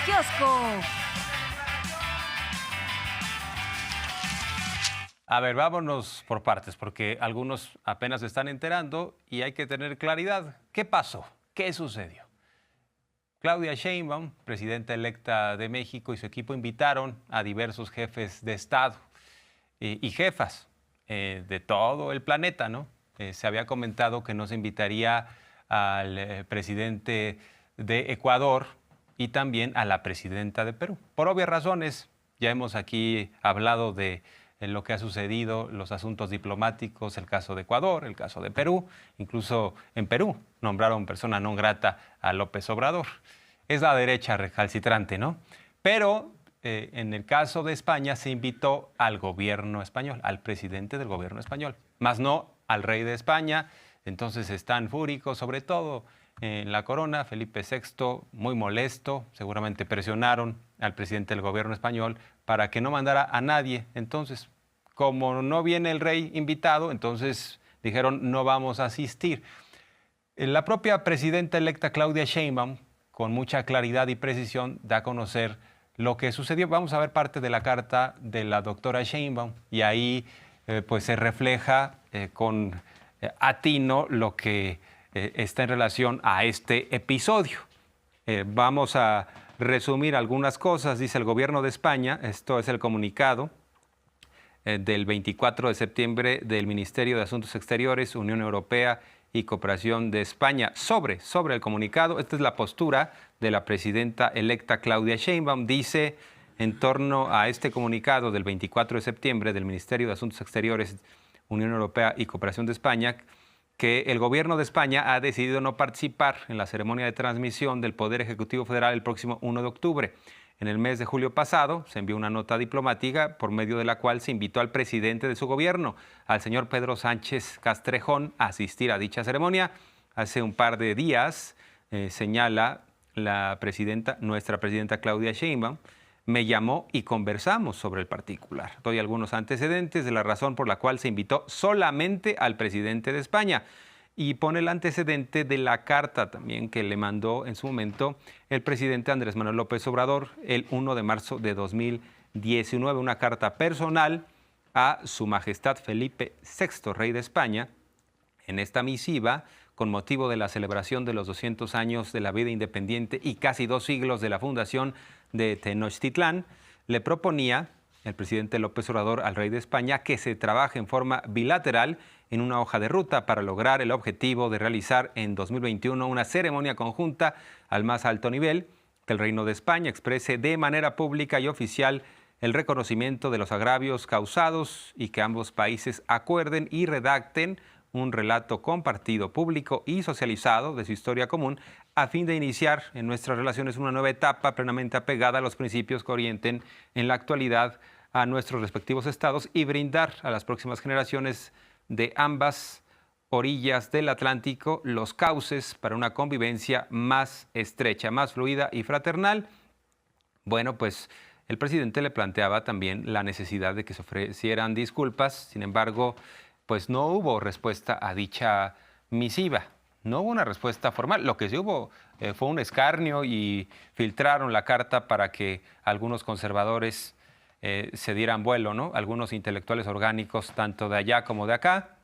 kiosco. A ver, vámonos por partes, porque algunos apenas se están enterando y hay que tener claridad. ¿Qué pasó? ¿Qué sucedió? Claudia Sheinbaum, presidenta electa de México, y su equipo invitaron a diversos jefes de Estado y jefas de todo el planeta, ¿no? Se había comentado que no se invitaría al presidente de Ecuador y también a la presidenta de Perú. Por obvias razones, ya hemos aquí hablado de lo que ha sucedido, los asuntos diplomáticos, el caso de Ecuador, el caso de Perú, incluso en Perú nombraron persona non grata a López Obrador. Es la derecha recalcitrante, ¿no? Pero en el caso de España se invitó al gobierno español, al presidente del gobierno español, más no al rey de España. Entonces están fúricos, sobre todo en la corona, Felipe VI, muy molesto, seguramente presionaron al presidente del gobierno español para que no mandara a nadie. Entonces, como no viene el rey invitado, entonces dijeron no vamos a asistir. La propia presidenta electa Claudia Sheinbaum, con mucha claridad y precisión, da a conocer lo que sucedió. Vamos a ver parte de la carta de la doctora Sheinbaum y ahí pues se refleja con atino lo que está en relación a este episodio. Vamos a resumir algunas cosas. Dice el gobierno de España, esto es el comunicado del 24 de septiembre del Ministerio de Asuntos Exteriores, Unión Europea y Cooperación de España sobre el comunicado. Esta es la postura de la presidenta electa Claudia Sheinbaum. Dice en torno a este comunicado del 24 de septiembre del Ministerio de Asuntos Exteriores, Unión Europea y Cooperación de España, que el gobierno de España ha decidido no participar en la ceremonia de transmisión del Poder Ejecutivo Federal el próximo 1 de octubre. En el mes de julio pasado se envió una nota diplomática por medio de la cual se invitó al presidente de su gobierno, al señor Pedro Sánchez Castrejón, a asistir a dicha ceremonia. Hace un par de días, señala la presidenta, nuestra presidenta Claudia Sheinbaum, me llamó y conversamos sobre el particular. Doy algunos antecedentes de la razón por la cual se invitó solamente al presidente de España. Y pone el antecedente de la carta también que le mandó en su momento el presidente Andrés Manuel López Obrador el 1 de marzo de 2019, una carta personal a Su Majestad Felipe VI, rey de España. En esta misiva, con motivo de la celebración de los 200 años de la vida independiente y casi 2 siglos de la fundación de Tenochtitlán, le proponía el presidente López Obrador al rey de España que se trabaje en forma bilateral en una hoja de ruta para lograr el objetivo de realizar en 2021 una ceremonia conjunta al más alto nivel, que el Reino de España exprese de manera pública y oficial el reconocimiento de los agravios causados y que ambos países acuerden y redacten un relato compartido, público y socializado de su historia común a fin de iniciar en nuestras relaciones una nueva etapa plenamente apegada a los principios que orienten en la actualidad a nuestros respectivos estados y brindar a las próximas generaciones de ambas orillas del Atlántico los cauces para una convivencia más estrecha, más fluida y fraternal. Bueno, pues el presidente le planteaba también la necesidad de que se ofrecieran disculpas. Sin embargo, pues no hubo respuesta a dicha misiva. No hubo una respuesta formal. Lo que sí hubo fue un escarnio y filtraron la carta para que algunos conservadores se dieran vuelo, ¿no? Algunos intelectuales orgánicos, tanto de allá como de acá.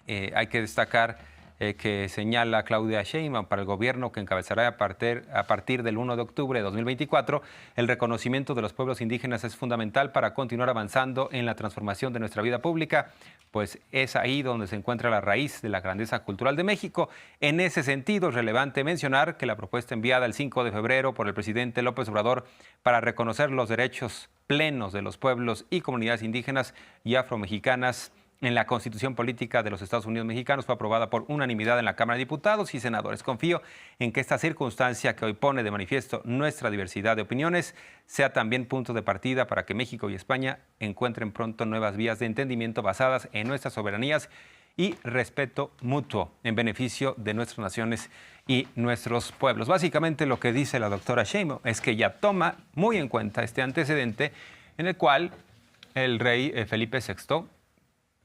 Hay que destacar que señala Claudia Sheinbaum para el gobierno que encabezará a partir del 1 de octubre de 2024, el reconocimiento de los pueblos indígenas es fundamental para continuar avanzando en la transformación de nuestra vida pública, pues es ahí donde se encuentra la raíz de la grandeza cultural de México. En ese sentido, es relevante mencionar que la propuesta enviada el 5 de febrero por el presidente López Obrador para reconocer los derechos plenos de los pueblos y comunidades indígenas y afromexicanas en la Constitución Política de los Estados Unidos Mexicanos fue aprobada por unanimidad en la Cámara de Diputados y Senadores. Confío en que esta circunstancia que hoy pone de manifiesto nuestra diversidad de opiniones sea también punto de partida para que México y España encuentren pronto nuevas vías de entendimiento basadas en nuestras soberanías y respeto mutuo en beneficio de nuestras naciones y nuestros pueblos. Básicamente lo que dice la doctora Sheinbaum es que ella toma muy en cuenta este antecedente en el cual el rey Felipe VI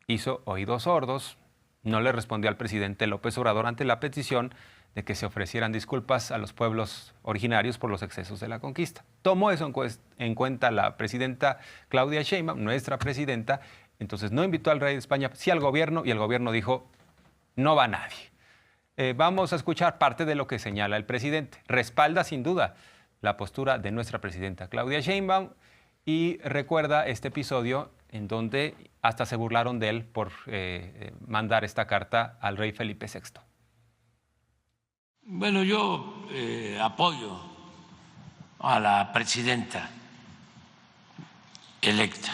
hizo oídos sordos, no le respondió al presidente López Obrador ante la petición de que se ofrecieran disculpas a los pueblos originarios por los excesos de la conquista. Tomó eso en cuenta la presidenta Claudia Sheinbaum, nuestra presidenta, entonces no invitó al rey de España, sí al gobierno, y el gobierno dijo, no va nadie. Vamos a escuchar parte de lo que señala el presidente. Respalda sin duda la postura de nuestra presidenta Claudia Sheinbaum y recuerda este episodio en donde hasta se burlaron de él por mandar esta carta al rey Felipe VI. Bueno, yo apoyo a la presidenta electa.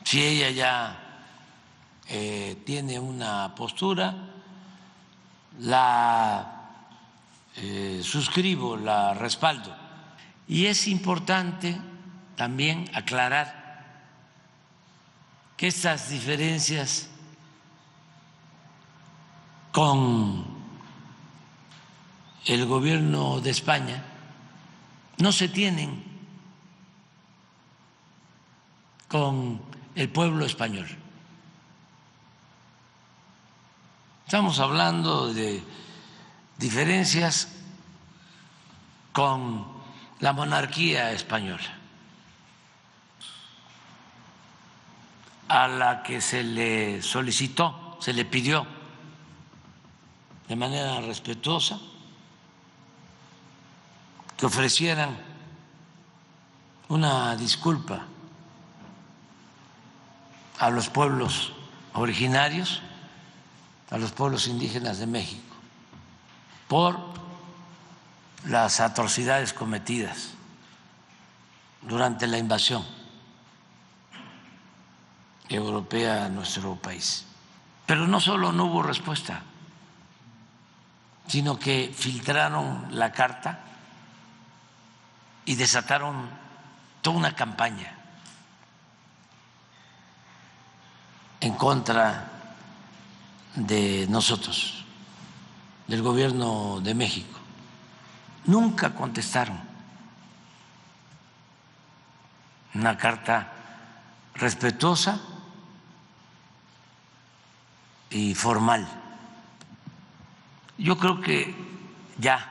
Si ella ya tiene una postura, la suscribo, la respaldo. Y es importante también aclarar que estas diferencias con el gobierno de España no se tienen con el pueblo español. Estamos hablando de diferencias con la monarquía española, a la que se le solicitó, se le pidió de manera respetuosa que ofrecieran una disculpa a los pueblos originarios, a los pueblos indígenas de México, por las atrocidades cometidas durante la invasión europea a nuestro país. Pero no solo no hubo respuesta, sino que filtraron la carta y desataron toda una campaña en contra de nosotros, del gobierno de México. Nunca contestaron una carta respetuosa y formal. Yo creo que ya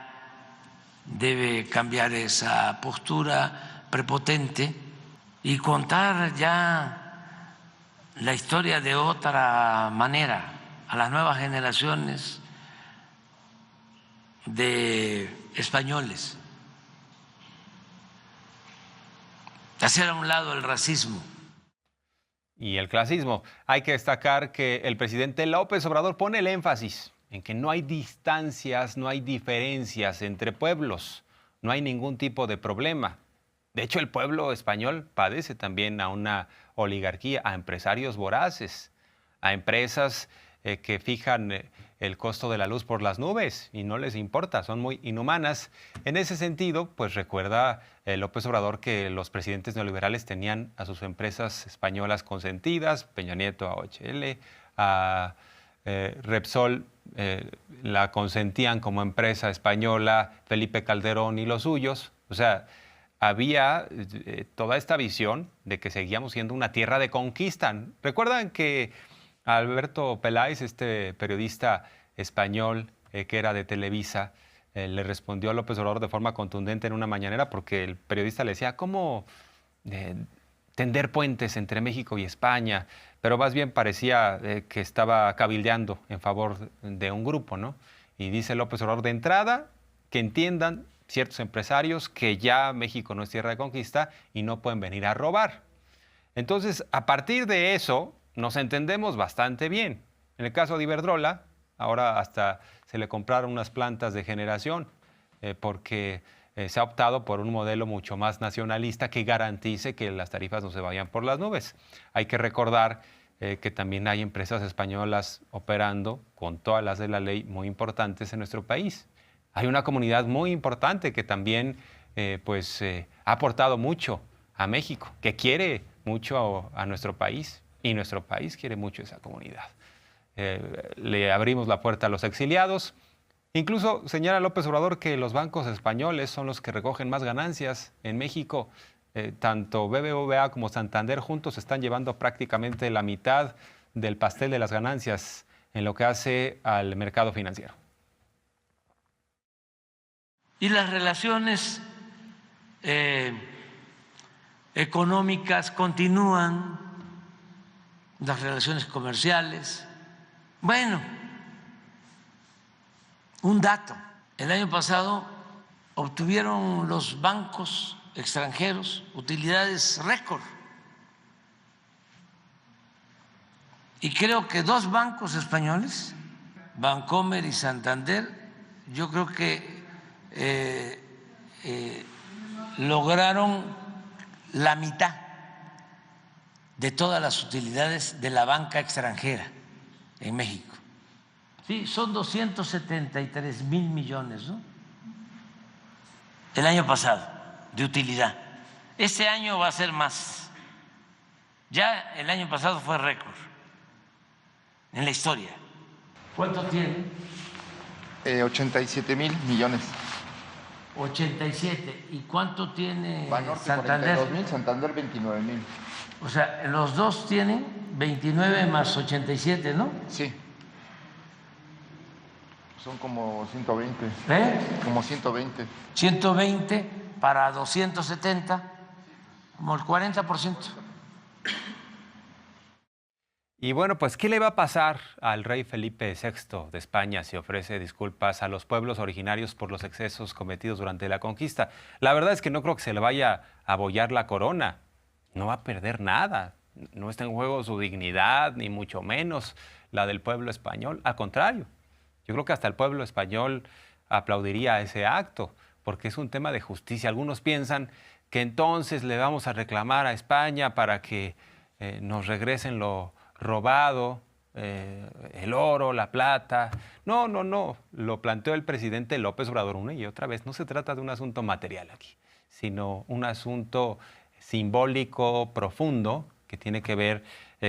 debe cambiar esa postura prepotente y contar ya la historia de otra manera a las nuevas generaciones de españoles. Hacer a un lado el racismo. Y el clasismo. Hay que destacar que el presidente López Obrador pone el énfasis en que no hay distancias, no hay diferencias entre pueblos, no hay ningún tipo de problema. De hecho, el pueblo español padece también a una oligarquía, a empresarios voraces, a empresas que fijan el costo de la luz por las nubes y no les importa, son muy inhumanas. En ese sentido, pues recuerda López Obrador que los presidentes neoliberales tenían a sus empresas españolas consentidas, Peña Nieto a OHL, a Repsol la consentían como empresa española, Felipe Calderón y los suyos. O sea, había toda esta visión de que seguíamos siendo una tierra de conquista. ¿Recuerdan que Alberto Peláez, este periodista español que era de Televisa, le respondió a López Obrador de forma contundente en una mañanera porque el periodista le decía, ¿cómo tender puentes entre México y España? Pero más bien parecía que estaba cabildeando en favor de un grupo, ¿no? Y dice López Obrador de entrada que entiendan ciertos empresarios que ya México no es tierra de conquista y no pueden venir a robar. Entonces, a partir de eso, nos entendemos bastante bien. En el caso de Iberdrola, ahora hasta se le compraron unas plantas de generación porque se ha optado por un modelo mucho más nacionalista que garantice que las tarifas no se vayan por las nubes. Hay que recordar que también hay empresas españolas operando con todas las de la ley muy importantes en nuestro país. Hay una comunidad muy importante que también ha aportado mucho a México, que quiere mucho a nuestro país y nuestro país quiere mucho a esa comunidad. Le abrimos la puerta a los exiliados. Incluso señala López Obrador que los bancos españoles son los que recogen más ganancias en México. Tanto BBVA como Santander juntos están llevando prácticamente la mitad del pastel de las ganancias en lo que hace al mercado financiero. Y las relaciones económicas continúan, las relaciones comerciales. Bueno, un dato, el año pasado obtuvieron los bancos extranjeros utilidades récord. Y creo que dos bancos españoles, Bancomer y Santander, yo creo que lograron la mitad de todas las utilidades de la banca extranjera en México. Sí, son 273,000 millones, ¿no? El año pasado, de utilidad. Este año va a ser más. Ya el año pasado fue récord en la historia. ¿Cuánto tiene? 87,000 millones. 87. ¿Y cuánto tiene Banorte, Santander? 42,000, Santander 29,000. O sea, los dos tienen 29 más 87, ¿no? Sí. Son como 120. Como 120. 120 para 270, como el 40%. Y bueno, pues, ¿qué le va a pasar al rey Felipe VI de España si ofrece disculpas a los pueblos originarios por los excesos cometidos durante la conquista? La verdad es que no creo que se le vaya a abollar la corona. No va a perder nada. No está en juego su dignidad, ni mucho menos la del pueblo español. Al contrario, yo creo que hasta el pueblo español aplaudiría ese acto, porque es un tema de justicia. Algunos piensan que entonces le vamos a reclamar a España para que nos regresen lo robado, el oro, la plata. No, no, no. Lo planteó el presidente López Obrador una y otra vez. No se trata de un asunto material aquí, sino un asunto simbólico, profundo, que tiene que ver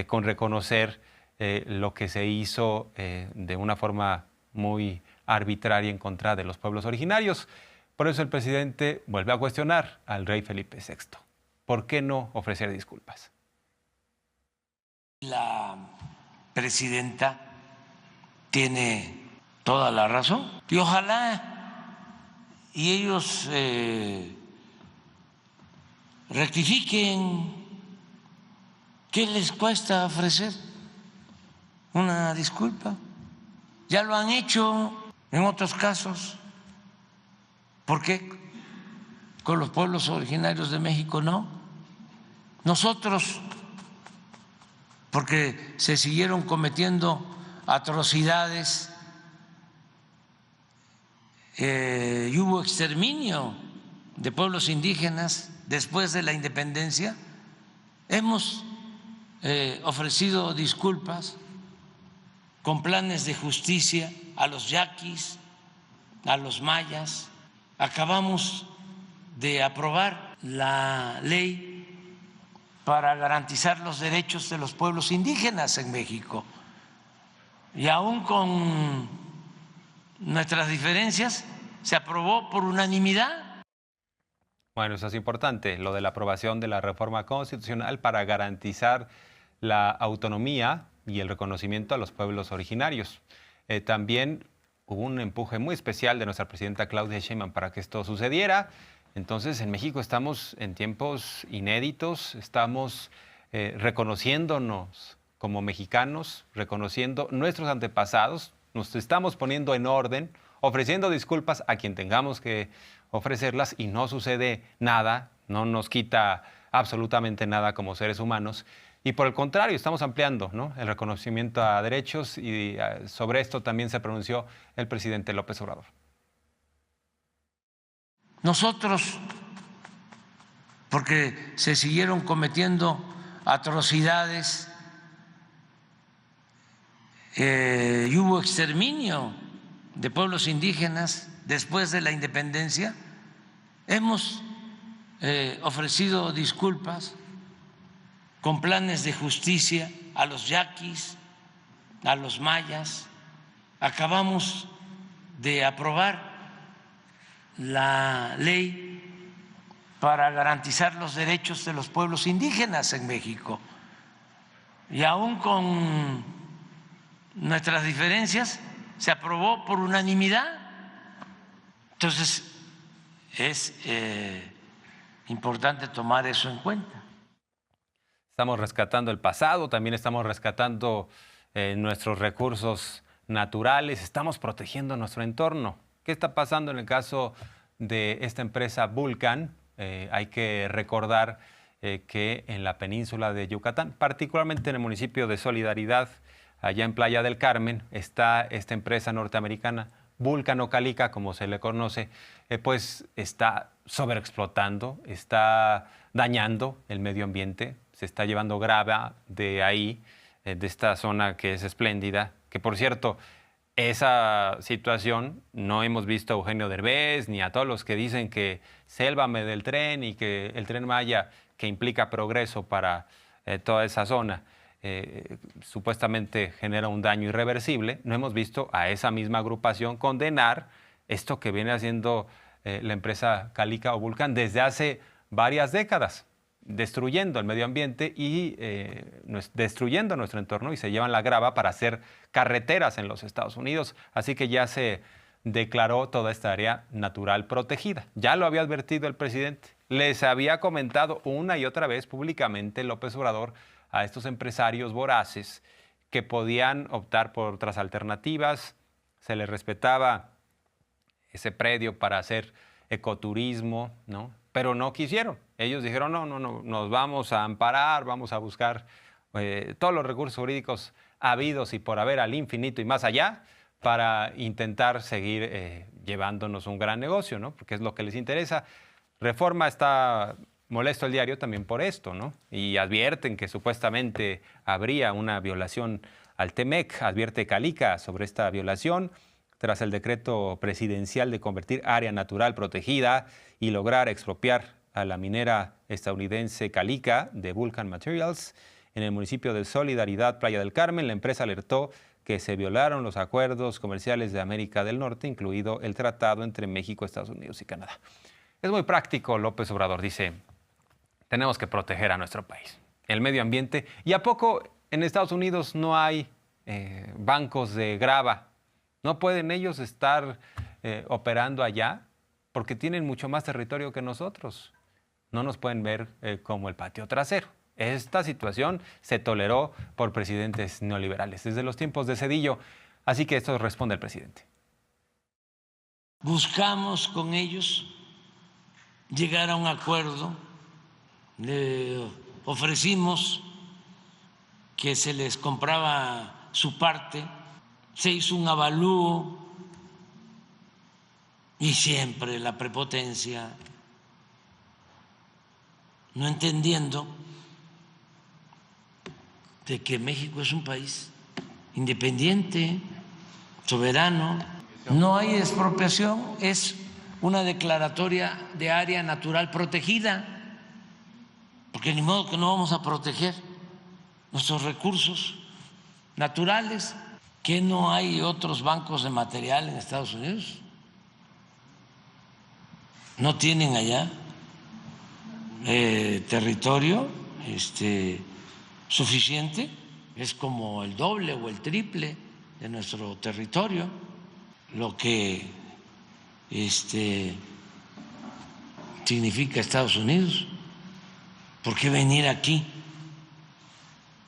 con reconocer lo que se hizo de una forma muy arbitraria en contra de los pueblos originarios. Por eso el presidente vuelve a cuestionar al rey Felipe VI. ¿Por qué no ofrecer disculpas? La presidenta tiene toda la razón y ojalá y ellos rectifiquen. ¿Qué les cuesta ofrecer una disculpa? Ya lo han hecho en otros casos. ¿Por qué con los pueblos originarios de México no? Nosotros, porque se siguieron cometiendo atrocidades y hubo exterminio de pueblos indígenas después de la independencia, hemos ofrecido disculpas con planes de justicia a los yaquis, a los mayas. Acabamos de aprobar la ley para garantizar los derechos de los pueblos indígenas en México. Y aún con nuestras diferencias, se aprobó por unanimidad. Bueno, eso es importante, lo de la aprobación de la reforma constitucional para garantizar la autonomía y el reconocimiento a los pueblos originarios. También hubo un empuje muy especial de nuestra presidenta Claudia Sheinbaum para que esto sucediera. Entonces, en México estamos en tiempos inéditos, estamos reconociéndonos como mexicanos, reconociendo nuestros antepasados, nos estamos poniendo en orden, ofreciendo disculpas a quien tengamos que ofrecerlas y no sucede nada, no nos quita absolutamente nada como seres humanos. Y por el contrario, estamos ampliando, ¿no?, el reconocimiento a derechos y sobre esto también se pronunció el presidente López Obrador. Nosotros, porque se siguieron cometiendo atrocidades y hubo exterminio de pueblos indígenas después de la independencia, hemos ofrecido disculpas con planes de justicia a los yaquis, a los mayas. Acabamos de aprobar la ley para garantizar los derechos de los pueblos indígenas en México. Y aún con nuestras diferencias se aprobó por unanimidad. Entonces, es importante tomar eso en cuenta. Estamos rescatando el pasado, también estamos rescatando nuestros recursos naturales, estamos protegiendo nuestro entorno. ¿Qué está pasando en el caso de esta empresa Vulcan? Hay que recordar que en la península de Yucatán, particularmente en el municipio de Solidaridad, allá en Playa del Carmen, está esta empresa norteamericana, Vulcan o Calica, como se le conoce, pues está sobreexplotando, está dañando el medio ambiente, se está llevando grava de ahí, de esta zona que es espléndida, que por cierto, esa situación no hemos visto a Eugenio Derbez ni a todos los que dicen que sélvame del tren y que el Tren Maya, que implica progreso para toda esa zona, supuestamente genera un daño irreversible. No hemos visto a esa misma agrupación condenar esto que viene haciendo la empresa Calica o Vulcan desde hace varias décadas, destruyendo el medio ambiente y destruyendo nuestro entorno, y se llevan la grava para hacer carreteras en los Estados Unidos. Así que ya se declaró toda esta área natural protegida. Ya lo había advertido el presidente. Les había comentado una y otra vez públicamente López Obrador a estos empresarios voraces que podían optar por otras alternativas. Se les respetaba ese predio para hacer ecoturismo, ¿no? Pero no quisieron. Ellos dijeron, no, nos vamos a amparar, vamos a buscar todos los recursos jurídicos habidos y por haber al infinito y más allá para intentar seguir llevándonos un gran negocio, ¿no? Porque es lo que les interesa. Reforma está molesto el diario también por esto, ¿no? Y advierten que supuestamente habría una violación al TEMEC, advierte Calica sobre esta violación tras el decreto presidencial de convertir área natural protegida y lograr expropiar a la minera estadounidense Calica de Vulcan Materials en el municipio de Solidaridad, Playa del Carmen. La empresa alertó que se violaron los acuerdos comerciales de América del Norte, incluido el tratado entre México, Estados Unidos y Canadá. Es muy práctico, López Obrador dice, tenemos que proteger a nuestro país, el medio ambiente. ¿Y a poco en Estados Unidos no hay bancos de grava? ¿No pueden ellos estar operando allá? Porque tienen mucho más territorio que nosotros. No nos pueden ver como el patio trasero. Esta situación se toleró por presidentes neoliberales desde los tiempos de Zedillo. Así que esto responde el presidente. Buscamos con ellos llegar a un acuerdo. Le ofrecimos que se les compraba su parte. Se hizo un avalúo y siempre la prepotencia, no entendiendo de que México es un país independiente, soberano. No hay expropiación, es una declaratoria de área natural protegida, porque ni modo que no vamos a proteger nuestros recursos naturales. ¿Que no hay otros bancos de material en Estados Unidos? ¿No tienen allá territorio suficiente? Es como el doble o el triple de nuestro territorio, lo que significa Estados Unidos. ¿Por qué venir aquí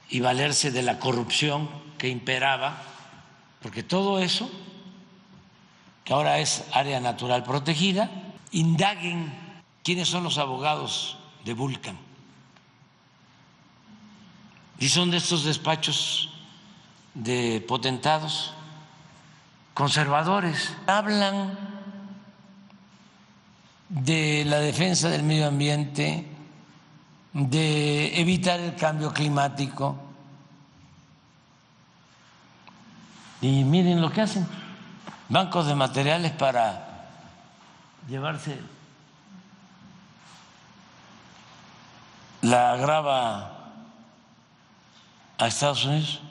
y valerse de la corrupción que imperaba? Porque todo eso, que ahora es área natural protegida, indaguen quiénes son los abogados de Vulcan. Y son de estos despachos de potentados conservadores. Hablan de la defensa del medio ambiente, de evitar el cambio climático. Y miren lo que hacen, bancos de materiales para llevarse la grava a Estados Unidos.